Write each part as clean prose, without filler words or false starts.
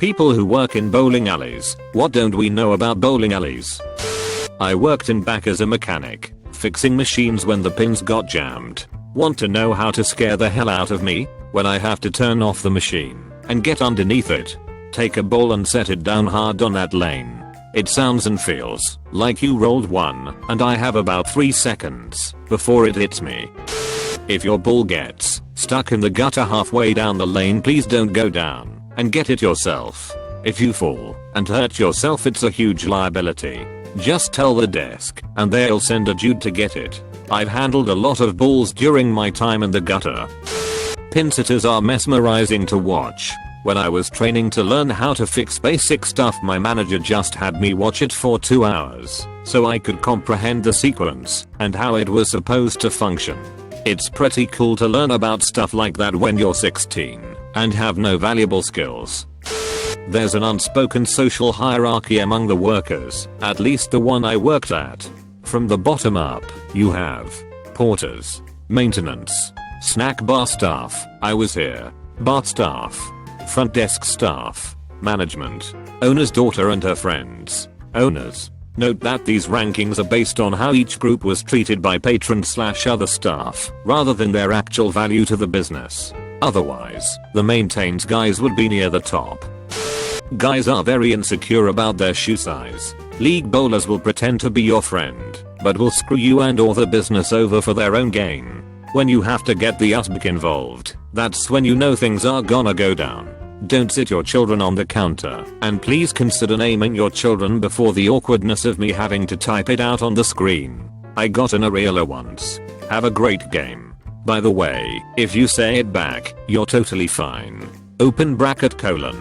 People who work in bowling alleys, what don't we know about bowling alleys? I worked in back as a mechanic, fixing machines when the pins got jammed. Want to know how to scare the hell out of me? When I have to turn off the machine and get underneath it. Take a ball and set it down hard on that lane. It sounds and feels like you rolled one, and I have about 3 seconds before it hits me. If your ball gets stuck in the gutter halfway down the lane, please don't go down and get it yourself. If you fall and hurt yourself, it's a huge liability. Just tell the desk and they'll send a dude to get it. I've handled a lot of balls during my time in the gutter. Pin sitters are mesmerizing to watch. When I was training to learn how to fix basic stuff, my manager just had me watch it for 2 hours so I could comprehend the sequence and how it was supposed to function. It's pretty cool to learn about stuff like that when you're 16 and have no valuable skills. There's an unspoken social hierarchy among the workers, at least the one I worked at. From the bottom up, you have porters, maintenance, snack bar staff, I was here, bar staff, front desk staff, management, owner's daughter and her friends, owners. Note that these rankings are based on how each group was treated by patrons/other staff, rather than their actual value to the business. Otherwise, the maintains guys would be near the top. Guys are very insecure about their shoe size. League bowlers will pretend to be your friend, but will screw you and or the business over for their own gain. When you have to get the USBIC involved, that's when you know things are gonna go down. Don't sit your children on the counter, and please consider naming your children before the awkwardness of me having to type it out on the screen. I got an Areola once. Have a great game. By the way, if you say it back, you're totally fine. Open bracket colon.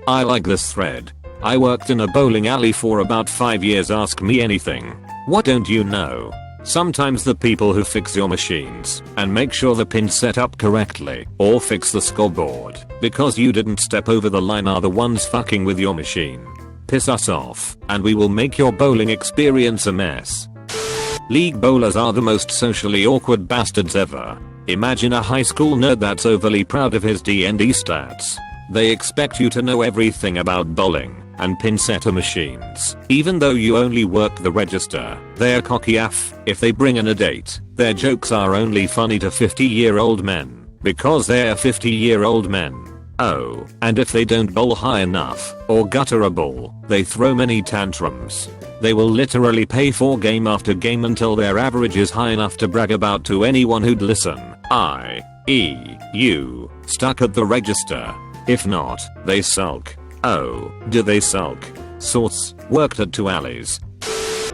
I like this thread. I worked in a bowling alley for about 5 years. Ask me anything. What don't you know? Sometimes the people who fix your machines and make sure the pin's set up correctly or fix the scoreboard because you didn't step over the line are the ones fucking with your machine. Piss us off and we will make your bowling experience a mess. League bowlers are the most socially awkward bastards ever. Imagine a high school nerd that's overly proud of his D&D stats. They expect you to know everything about bowling and pin setter machines, even though you only work the register. They're cocky AF. If they bring in a date, their jokes are only funny to 50-year-old men, because they're 50-year-old men. Oh, and if they don't bowl high enough, or gutter a ball, they throw many tantrums. They will literally pay for game after game until their average is high enough to brag about to anyone who'd listen. You stuck at the register. If not, they sulk. Oh, do they sulk? Source, worked at 2 alleys.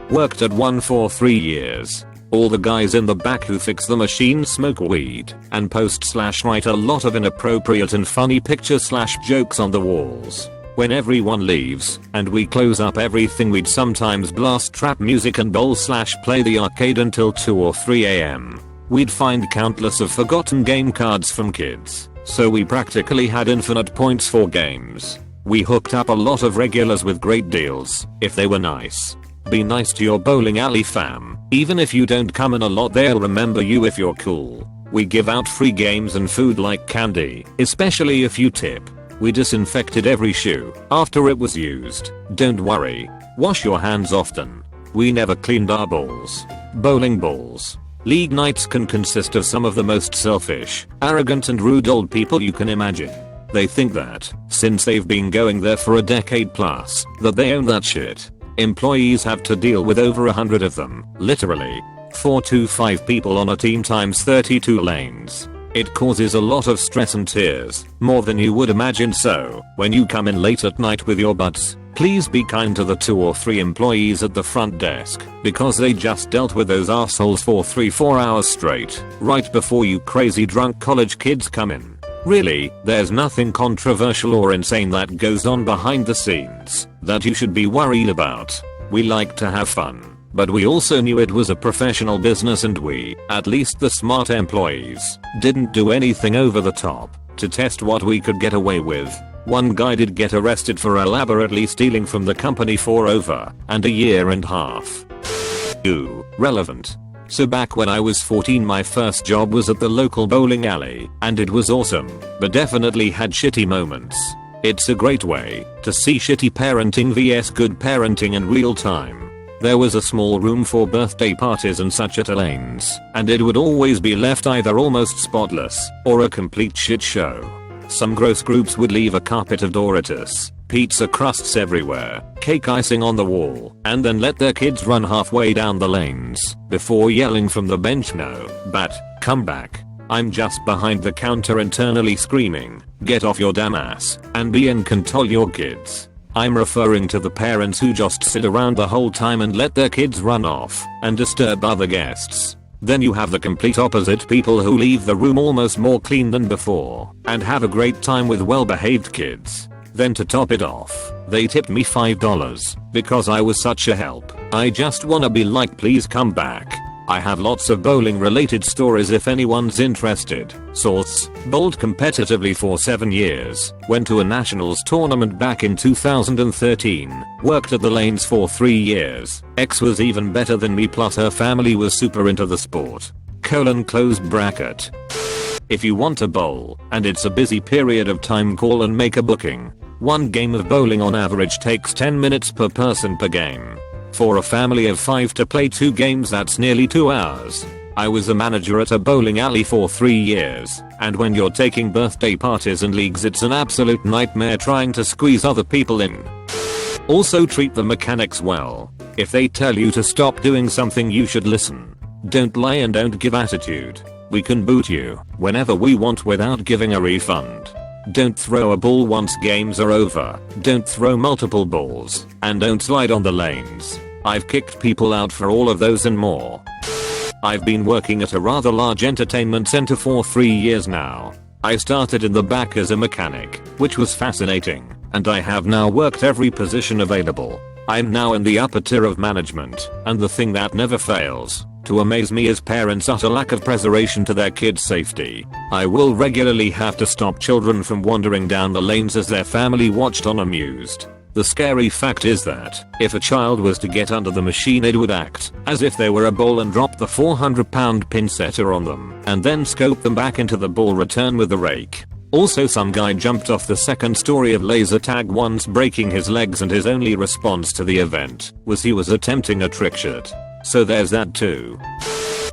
Worked at one for 3 years. All the guys in the back who fix the machine smoke weed and post/write a lot of inappropriate and funny pictures/jokes on the walls. When everyone leaves and we close up everything, we'd sometimes blast trap music and bowl/play the arcade until 2 or 3 AM. We'd find countless of forgotten game cards from kids, so we practically had infinite points for games. We hooked up a lot of regulars with great deals, if they were nice. Be nice to your bowling alley fam. Even if you don't come in a lot, they'll remember you if you're cool. We give out free games and food like candy, especially if you tip. We disinfected every shoe after it was used. Don't worry. Wash your hands often. We never cleaned our balls. Bowling balls. League nights can consist of some of the most selfish, arrogant and rude old people you can imagine. They think that, since they've been going there for a decade plus, that they own that shit. Employees have to deal with over 100 of them, literally. 4 to 5 people on a team times 32 lanes. It causes a lot of stress and tears, more than you would imagine. So, when you come in late at night with your butts, please be kind to the 2 or 3 employees at the front desk, because they just dealt with those assholes for 3-4 hours straight, right before you crazy drunk college kids come in. Really, there's nothing controversial or insane that goes on behind the scenes that you should be worried about. We like to have fun, but we also knew it was a professional business, and we, at least the smart employees, didn't do anything over the top to test what we could get away with. One guy did get arrested for elaborately stealing from the company for over and a year and a half. Ooh, relevant. So back when I was 14, my first job was at the local bowling alley, and it was awesome, but definitely had shitty moments. It's a great way to see shitty parenting vs good parenting in real time. There was a small room for birthday parties and such at Elaine's, and it would always be left either almost spotless or a complete shit show. Some gross groups would leave a carpet of Doritos, pizza crusts everywhere, cake icing on the wall, and then let their kids run halfway down the lanes before yelling from the bench, "No, but come back." I'm just behind the counter internally screaming, "Get off your damn ass and be and control your kids." I'm referring to the parents who just sit around the whole time and let their kids run off and disturb other guests. Then you have the complete opposite people who leave the room almost more clean than before and have a great time with well-behaved kids. Then to top it off, they tipped me $5 because I was such a help. I just wanna be like, please come back. I have lots of bowling related stories if anyone's interested. Source: bowled competitively for 7 years, went to a nationals tournament back in 2013, worked at the lanes for 3 years. Ex was even better than me, plus her family was super into the sport. Close bracket. If you want to bowl and it's a busy period of time, call and make a booking. One game of bowling on average takes 10 minutes per person per game. For a family of 5 to play 2 games, that's nearly 2 hours. I was a manager at a bowling alley for 3 years, and when you're taking birthday parties and leagues, it's an absolute nightmare trying to squeeze other people in. Also treat the mechanics well. If they tell you to stop doing something, you should listen. Don't lie and don't give attitude. We can boot you whenever we want without giving a refund. Don't throw a ball once games are over. Don't throw multiple balls. And don't slide on the lanes. I've kicked people out for all of those and more. I've been working at a rather large entertainment center for 3 years now. I started in the back as a mechanic, which was fascinating, and I have now worked every position available. I'm now in the upper tier of management, and the thing that never fails to amaze me is parents' utter lack of preservation to their kids' safety. I will regularly have to stop children from wandering down the lanes as their family watched on amused. The scary fact is that if a child was to get under the machine, it would act as if they were a ball and drop the 400-pound pin setter on them and then scope them back into the ball return with a rake. Also, some guy jumped off the second story of laser tag once, breaking his legs, and his only response to the event was he was attempting a trick shot. So there's that too.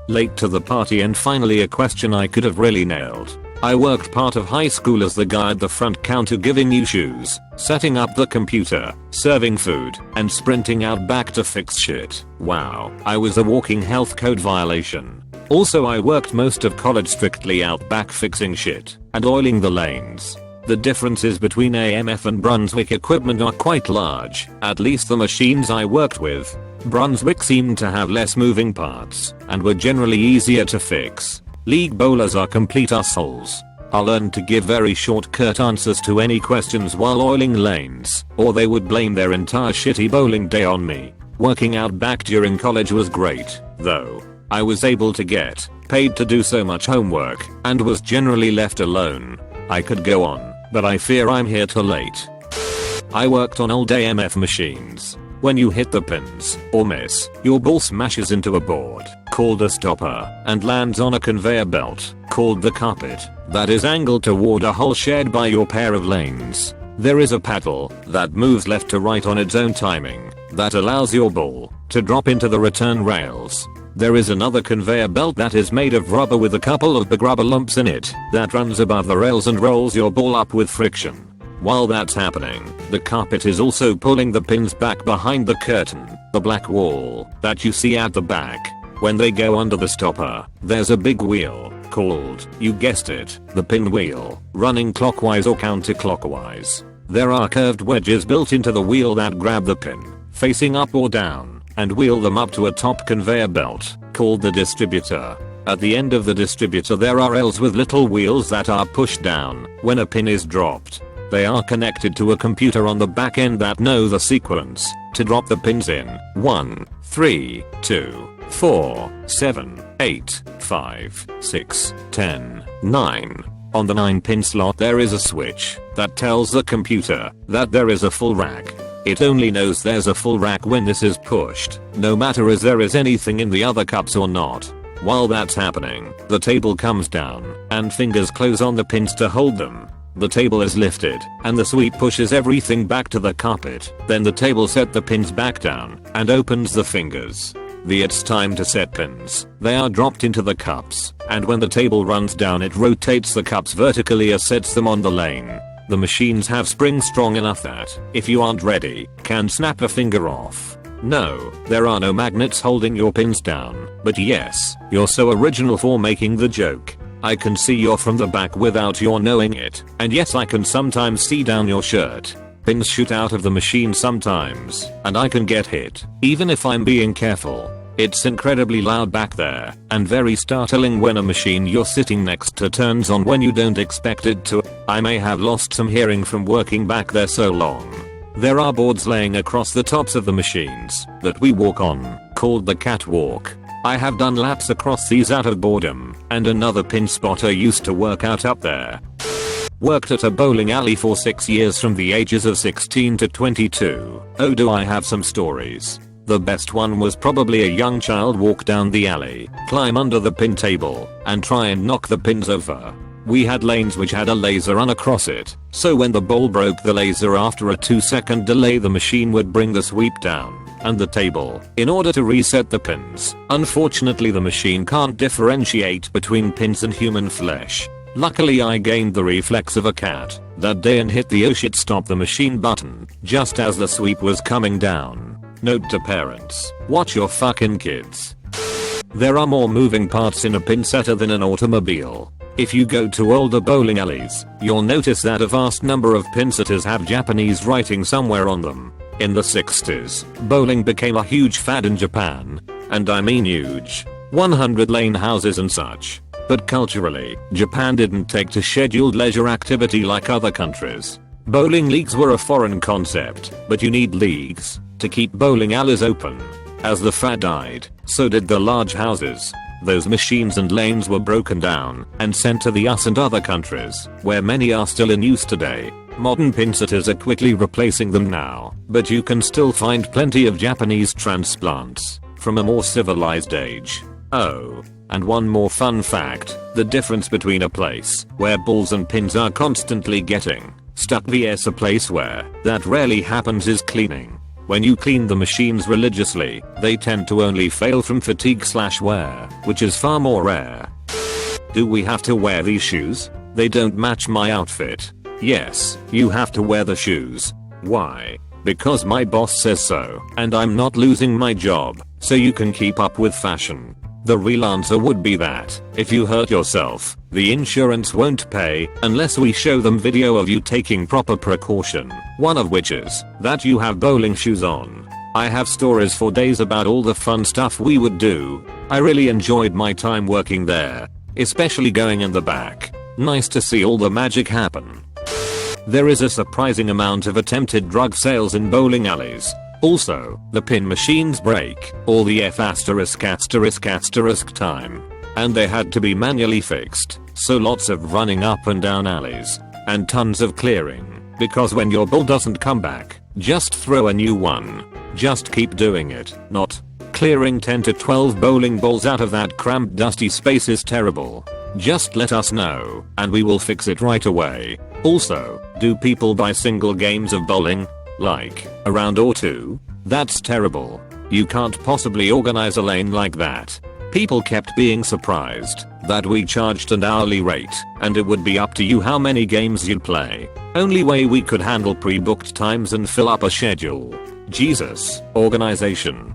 Late to the party, and finally a question I could have really nailed. I worked part of high school as the guy at the front counter giving you shoes, setting up the computer, serving food, and sprinting out back to fix shit. Wow, I was a walking health code violation. Also, I worked most of college strictly out back fixing shit and oiling the lanes. The differences between AMF and Brunswick equipment are quite large, at least the machines I worked with. Brunswick seemed to have less moving parts and were generally easier to fix. League bowlers are complete assholes. I learned to give very short, curt answers to any questions while oiling lanes, or they would blame their entire shitty bowling day on me. Working out back during college was great, though. I was able to get paid to do so much homework and was generally left alone. I could go on, but I fear I'm here too late. I worked on old AMF machines. When you hit the pins or miss, your ball smashes into a board called a stopper and lands on a conveyor belt called the carpet that is angled toward a hole shared by your pair of lanes. There is a paddle that moves left to right on its own timing that allows your ball to drop into the return rails. There is another conveyor belt that is made of rubber with a couple of big rubber lumps in it that runs above the rails and rolls your ball up with friction. While that's happening, the carpet is also pulling the pins back behind the curtain, the black wall that you see at the back. When they go under the stopper, there's a big wheel called, you guessed it, the pin wheel, running clockwise or counterclockwise. There are curved wedges built into the wheel that grab the pin, facing up or down, and wheel them up to a top conveyor belt called the distributor. At the end of the distributor there are rails with little wheels that are pushed down when a pin is dropped. They are connected to a computer on the back end that know the sequence to drop the pins in 1, 3, 2, 4, 7, 8, 5, 6, 10, 9. On the 9 pin slot there is a switch that tells the computer that there is a full rack. It only knows there's a full rack when this is pushed, no matter if there is anything in the other cups or not. While that's happening, the table comes down and fingers close on the pins to hold them. The table is lifted, and the sweep pushes everything back to the carpet. Then the table set the pins back down, and opens the fingers. It's time to set pins. They are dropped into the cups, and when the table runs down it rotates the cups vertically as sets them on the lane. The machines have springs strong enough that, if you aren't ready, can snap a finger off. No, there are no magnets holding your pins down, but yes, you're so original for making the joke. I can see you're from the back without your knowing it, and yes, I can sometimes see down your shirt. Pins shoot out of the machine sometimes, and I can get hit, even if I'm being careful. It's incredibly loud back there, and very startling when a machine you're sitting next to turns on when you don't expect it to. I may have lost some hearing from working back there so long. There are boards laying across the tops of the machines that we walk on, called the catwalk. I have done laps across these out of boredom, and another pin spotter used to work out up there. Worked at a bowling alley for 6 years from the ages of 16 to 22. Oh, do I have some stories. The best one was probably a young child walk down the alley, climb under the pin table, and try and knock the pins over. We had lanes which had a laser run across it, so when the ball broke the laser after a 2-second delay the machine would bring the sweep down, and the table, in order to reset the pins. Unfortunately the machine can't differentiate between pins and human flesh. Luckily I gained the reflex of a cat that day and hit the oh shit stop the machine button, just as the sweep was coming down. Note to parents, watch your fucking kids. There are more moving parts in a pin setter than an automobile. If you go to older bowling alleys, you'll notice that a vast number of pin setters have Japanese writing somewhere on them. In the 60s, bowling became a huge fad in Japan. And I mean huge. 100 lane houses and such. But culturally, Japan didn't take to scheduled leisure activity like other countries. Bowling leagues were a foreign concept, but you need leagues to keep bowling alleys open. As the fad died, so did the large houses. Those machines and lanes were broken down and sent to the US and other countries, where many are still in use today. Modern pin setters are quickly replacing them now, but you can still find plenty of Japanese transplants from a more civilized age. Oh, and one more fun fact, the difference between a place where balls and pins are constantly getting stuck vs a place where that rarely happens is cleaning. When you clean the machines religiously, they tend to only fail from fatigue/wear, which is far more rare. Do we have to wear these shoes? They don't match my outfit. Yes, you have to wear the shoes. Why? Because my boss says so, and I'm not losing my job, so you can keep up with fashion. The real answer would be that, if you hurt yourself, the insurance won't pay unless we show them video of you taking proper precaution, one of which is that you have bowling shoes on. I have stories for days about all the fun stuff we would do. I really enjoyed my time working there, especially going in the back. Nice to see all the magic happen. There is a surprising amount of attempted drug sales in bowling alleys. Also, the pin machines break all the F*** time. And they had to be manually fixed, so lots of running up and down alleys. And tons of clearing, because when your ball doesn't come back, just throw a new one. Just keep doing it, not clearing 10 to 12 bowling balls out of that cramped dusty space is terrible. Just let us know, and we will fix it right away. Also, do people buy single games of bowling? Like, a round or two? That's terrible. You can't possibly organize a lane like that. People kept being surprised that we charged an hourly rate, and it would be up to you how many games you'd play. Only way we could handle pre-booked times and fill up a schedule. Jesus, organization.